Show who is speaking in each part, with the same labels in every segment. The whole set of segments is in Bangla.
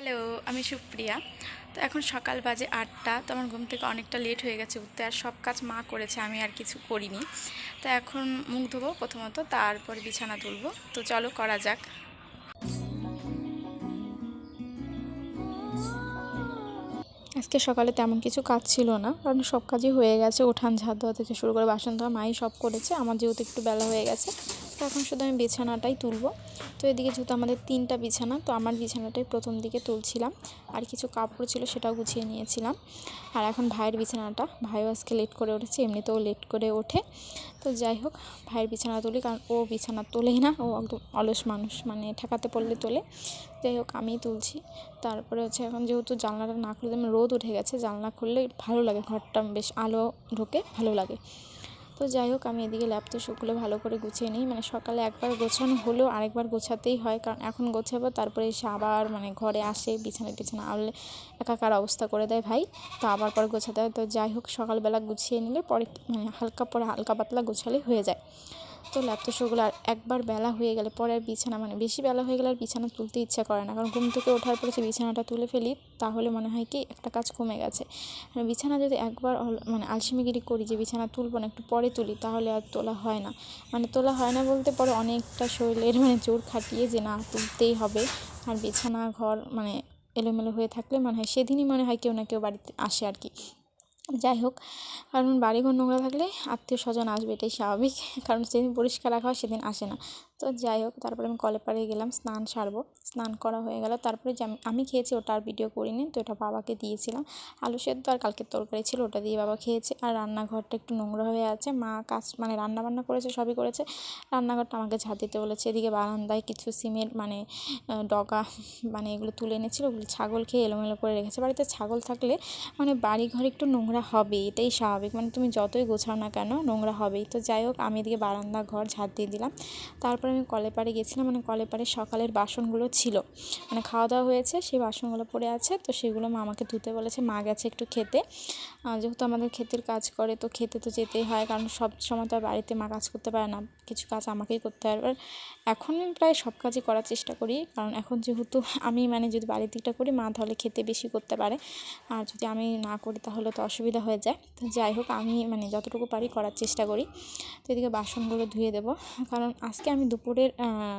Speaker 1: হ্যালো, আমি সুপ্রিয়া। তো এখন সকাল বাজে ৮টা। তো আমার ঘুম থেকে অনেকটা লেট হয়ে গেছে উঠতে, আর সব কাজ মা করেছে, আমি আর কিছু করিনি। তো এখন মুখ ধোবো প্রথমত, তারপর বিছানা তুলবো। তো চলো করা যাক। আজকে সকালে তেমন কিছু কাজ ছিল না, কারণ সব কাজই হয়ে গেছে। উঠান ঝাড় দেওয়া থেকে শুরু করে বাসন ধোয়া মাই সব করেছে। আমার যেহেতু একটু বেলা হয়ে গেছে, তো এখন শুধু আমি বিছানাটাই তুলবো। তো এদিকে যেহেতু আমাদের 3টা বিছানা, তো আমার বিছানাটাই প্রথম দিকে তুলছিলাম, আর কিছু কাপড় ছিল সেটাও গুছিয়ে নিয়েছিলাম। আর এখন ভাইয়ের বিছানাটা, ভাইও আজকে লেট করে উঠেছে, এমনিতেও লেট করে ওঠে। তো যাই হোক, ভাইয়ের বিছানা তুলি, কারণ ও বিছানা তোলেই না, ও একদম অলস মানুষ, মানে ঠেকাতে পড়লে তোলে। যাই হোক, আমিই তুলছি। তারপরে হচ্ছে এখন যেহেতু জানলাটা না খুলে রোদ উঠে গেছে, জানলা খুললে ভালো লাগে, ঘরটা বেশ আলো ঢোকে, ভালো লাগে। তো যাই হোক, আমি এদিকে ল্যাপটপগুলো ভালো করে গুছিয়ে নিই। মানে সকালে একবার গোছানো হলেও আরেকবার গোছাতেই হয়, কারণ এখন গোছাবো, তারপরে এসে আবার মানে ঘরে আসে বিছানা টিছানা আনলে একাকার অবস্থা করে দেয় ভাই। তো আবার পরে গোছাতে হয়। তো যাই হোক, সকালবেলা গুছিয়ে নিলে পরে মানে হালকা পাতলা গোছালে হয়ে যায়। তো ল্যাপটপগুলো আর একবার বেলা হয়ে গেলে পরে আর বিছানা, মানে বেশি বেলা হয়ে গেলে আর বিছানা তুলতে ইচ্ছা করে না, কারণ ঘুম থেকে ওঠার পরে যে বিছানাটা তুলে ফেলি, তাহলে মনে হয় কি একটা কাজ কমে গেছে। আর বিছানা যদি একবার মানে আলসেমিগিরি করি যে বিছানা তুলবো না, একটু পরে তুলি, তাহলে আর তোলা হয় না। মানে তোলা হয় না বলতে পরে অনেকটা শরীরের মানে জোর খাটিয়ে যে না তুলতেই হবে। আর বিছানা ঘর মানে এলোমেলো হয়ে থাকলে মনে হয় সেদিনই মনে হয় কেউ না কেউ বাড়িতে আসে আর কি। যাই হোক, কারণ বাড়িঘর নোংরা থাকলে আত্মীয় স্বজন আসবে, এটাই স্বাভাবিক। কারণ যেদিন পরিষ্কার রাখা হয় সেদিন আসে না। তো যাই হোক, তারপরে আমি কলের পাড়ে গেলাম, স্নান সারবো। স্নান করা হয়ে গেল, তারপরে যে আমি খেয়েছি ওটা আর ভিডিও করিনি, তো এটা বাবাকে দিয়েছিলাম। আলু সেদ্ধ আর কালকের তরকারি ছিল, ওটা দিয়ে বাবা খেয়েছে। আর রান্নাঘরটা একটু নোংরা হয়ে আছে, মা কাজ মানে রান্না বান্না করেছে, সবই করেছে, রান্নাঘরটা আমাকে ঝাঁট দিতে বলেছে। এদিকে বারান্দায় কিছু সিমেন্ট মানে ডগা মানে এগুলো তুলে এনেছিল, ওগুলো ছাগল খেয়ে এলোমেলো করে রেখেছে। বাড়িতে ছাগল থাকলে মানে বাড়িঘর একটু নোংরা হবে, এটাই স্বাভাবিক, মানে তুমি যতই গোছাও না কেন নোংরা হবেই। তো যাই হোক, আমি এদিকে বারান্দা ঘর ঝাড় দিয়ে দিলাম। তারপরে আমি কলের পাড়ে গেছিলাম, মানে কলের পাড়ে সকালের বাসনগুলো ছিল, মানে খাওয়া দাওয়া হয়েছে, সেই বাসনগুলো পড়ে আছে। তো সেগুলো মা আমাকে ধুতে বলেছে, মা গেছে একটু খেতে। যেহেতু আমাদের ক্ষেতের কাজ করে, তো খেতে তো যেতেই হয়, কারণ সব সময় তো আর বাড়িতে মা কাজ করতে পারে না, কিছু কাজ আমাকেই করতে হয়। আর এখন আমি প্রায় সব কাজই করার চেষ্টা করি, কারণ এখন যেহেতু আমি মানে যদি বাড়ির দিকটা করি, মা তাহলে খেতে বেশি করতে পারে, আর যদি আমি না করি তাহলে তো অসুবিধা হয়ে যায়। তো যাই হোক, আমি মানে যতটুকু পারি করার চেষ্টা করি। তো এদিকে বাসনগুলো ধুয়ে দেবো, কারণ আজকে আমি দুপুরের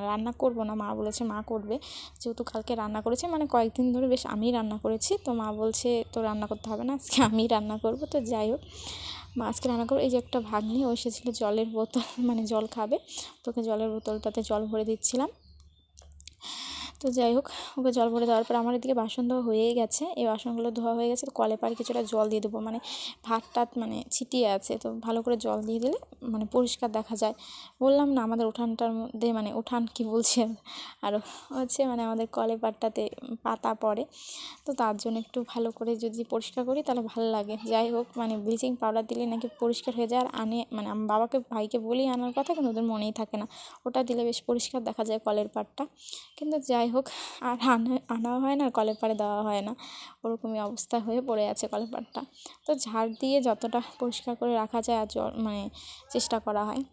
Speaker 1: রান্না করব না, মা বলেছে মা করবে। যেহেতু কালকে রান্না করেছে, মানে কয়েকদিন ধরে বেশ আমিই রান্না করেছি, তো মা বলছে তো রান্না করতে হবে না, আজকে আমিই রান্না করব। তো যাই হোক, মা আজকে রান্না করবো। এই যে একটা ভাগ্নি, ও এসেছিলো জলের বোতল মানে জল খাবে, তোকে জলের বোতলটাতে জল ভরে দিচ্ছিলাম। তো যাই হোক, ওকে জল ভরে দেওয়ার পর আমার এদিকে বাসন ধোয়া হয়েই গেছে। এই বাসনগুলো ধোয়া হয়ে গেছে, তো কলে পাড়ে কিছুটা জল দিয়ে দেবো, মানে ভাত টাত মানে ছিটিয়ে আছে, তো ভালো করে জল দিয়ে দিলে মানে পরিষ্কার দেখা যায়। বললাম না, আমাদের উঠানটার মধ্যে মানে উঠান কি বলছি আরও হচ্ছে মানে আমাদের কলে পাড়টাতে পাতা পড়ে, তো তার জন্য একটু ভালো করে যদি পরিষ্কার করি তাহলে ভালো লাগে। যাই হোক, মানে ব্লিচিং পাউডার দিলে নাকি পরিষ্কার হয়ে যায়। আর মানে আমার বাবাকে ভাইকে বলি আনার কথা, কিন্তু ওদের মনেই থাকে না। ওটা দিলে বেশ পরিষ্কার দেখা যায় কলের পাড়টা। কিন্তু যাই হোক, আর আনাও হয় না, কলের পাড়ে দেওয়া হয় না, ওরকমই অবস্থা হয়ে পড়ে আছে কলের পাড়টা। তো ঝাড় দিয়ে যতটা পরিষ্কার করে রাখা যায় আর মানে চেষ্টা করা হয়।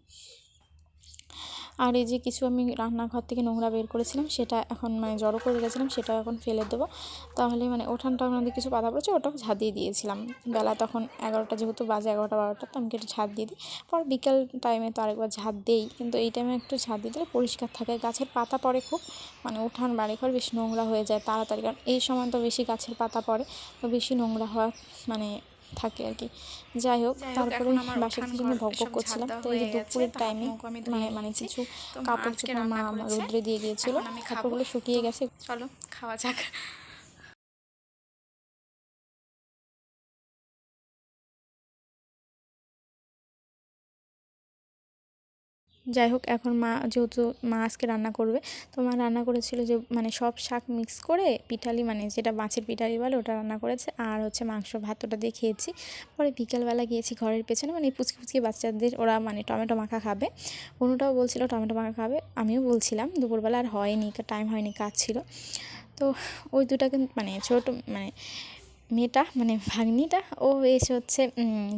Speaker 1: আর এই যে কিছু আমি রান্নাঘর থেকে নোংরা বের করেছিলাম, সেটা এখন মানে জড়ো করে রেখেছিলাম, সেটা এখন ফেলে দেবো। তাহলে মানে উঠানটা আমাদের কিছু বাধা পড়েছে, ওটাও ঝাঁট দিয়ে দিয়েছিলাম। বেলা তখন 11টা, যেহেতু বাজে 11টা 12টা, তো আমি একটু ঝাঁট দিয়ে দিই। পর বিকেল টাইমে তো আরেকবার ঝাঁট দেই, কিন্তু এই টাইমে একটু ঝাঁট দিয়ে দিলে পরিষ্কার থাকে। গাছের পাতা পড়ে খুব, মানে উঠান বাড়িঘর বেশ নোংরা হয়ে যায় তাড়াতাড়ি, কারণ এই সময় তো বেশি গাছের পাতা পড়ে, তো বেশি নোংরা হওয়া মানে থাকে আর কি। যাই হোক, তারপরে এখন আমার
Speaker 2: বাসার
Speaker 1: উঠান
Speaker 2: জন্য
Speaker 1: ঘর
Speaker 2: ভোগ ভোগ
Speaker 1: সব ঝাড়
Speaker 2: করছিলাম।
Speaker 1: দেওয়া
Speaker 2: তো এই
Speaker 1: হয়ে
Speaker 2: যে
Speaker 1: গেছে,
Speaker 2: দুপুরের
Speaker 1: তো হাত
Speaker 2: টাইমে
Speaker 1: মুখ আমি ধুয়ে
Speaker 2: মানে
Speaker 1: নিয়েছি।
Speaker 2: কিছু
Speaker 1: তো মা
Speaker 2: কাপড়
Speaker 1: আজকে
Speaker 2: চোপড় মা
Speaker 1: রান্না করেছে,
Speaker 2: রোদ্রে দিয়ে গিয়েছিল,
Speaker 1: এখন আমি খাবো।
Speaker 2: কাপড়গুলো শুকিয়ে
Speaker 1: তো
Speaker 2: গেছে।
Speaker 1: চলো খাওয়া যাক।
Speaker 2: যাই হোক, এখন মা যেহেতু মা আজকে রান্না করবে, তো মা রান্না করেছিল যে মানে সব শাক মিক্স করে পিঠালি, মানে যেটা মাছের পিঠালি বলে, ওটা রান্না করেছে। আর হচ্ছে মাংস ভাত, ওটা দিয়ে খেয়েছি। পরে বিকেলবেলা গিয়েছি ঘরের পেছনে, মানে পুচকি পুচকি বাচ্চাদের, ওরা মানে টমেটো মাখা খাবে। অনুটাও বলছিল টমেটো মাখা খাবে, আমিও বলছিলাম। দুপুরবেলা আর হয়নি, টাইম হয়নি, কাজ ছিল। তো ওই দুটাকে মানে ছোটো মানে মেয়েটা মানে ভাগ্নিটা ও এসে হচ্ছে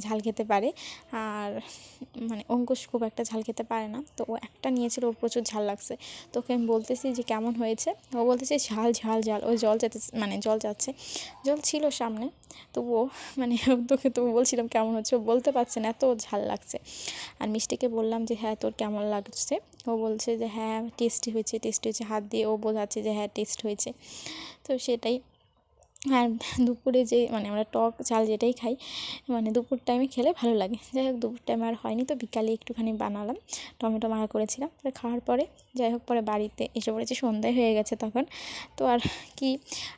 Speaker 2: ঝাল খেতে পারে, আর মানে অঙ্কুশ খুব একটা ঝাল খেতে পারে না। তো ও একটা নিয়েছিল, ওর প্রচুর ঝাল লাগছে। তো ওকে আমি বলতেছি যে কেমন হয়েছে, ও বলতেছে ঝাল ঝাল ঝাল, ওই জল চাচ্ছে, মানে জল চাচ্ছে। জল ছিল সামনে, তবুও মানে তোকে তো বলছিলাম কেমন হচ্ছে, ও বলতে পারছে না, এত ঝাল লাগছে। আর মিষ্টিকে বললাম যে হ্যাঁ তোর কেমন লাগছে, ও বলছে যে হ্যাঁ টেস্টি হয়েছে, টেস্টি হয়েছে, হাত দিয়ে ও বোঝাচ্ছে যে হ্যাঁ টেস্ট হয়েছে। তো সেটাই। আর দুপুরে যে মানে আমরা টক ঝাল যেটাই খাই, মানে দুপুর টাইমে খেলে ভালো লাগে। যাই হোক দুপুর টাইমে আর হয়নি, তো বিকালে একটুখানি বানালাম, টমেটো মাখা করেছিলাম। পরে খাওয়ার পরে যাই হোক পরে বাড়িতে এসে পড়েছি, সন্ধ্যায় হয়ে গেছে তখন। তো আর কি,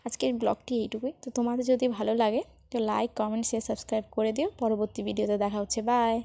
Speaker 2: আজকের ব্লগটি এইটুকুই। তো তোমাদের যদি ভালো লাগে তো লাইক, কমেন্ট, শেয়ার, সাবস্ক্রাইব করে দিও। পরবর্তী ভিডিওতে দেখা হচ্ছে, বাই।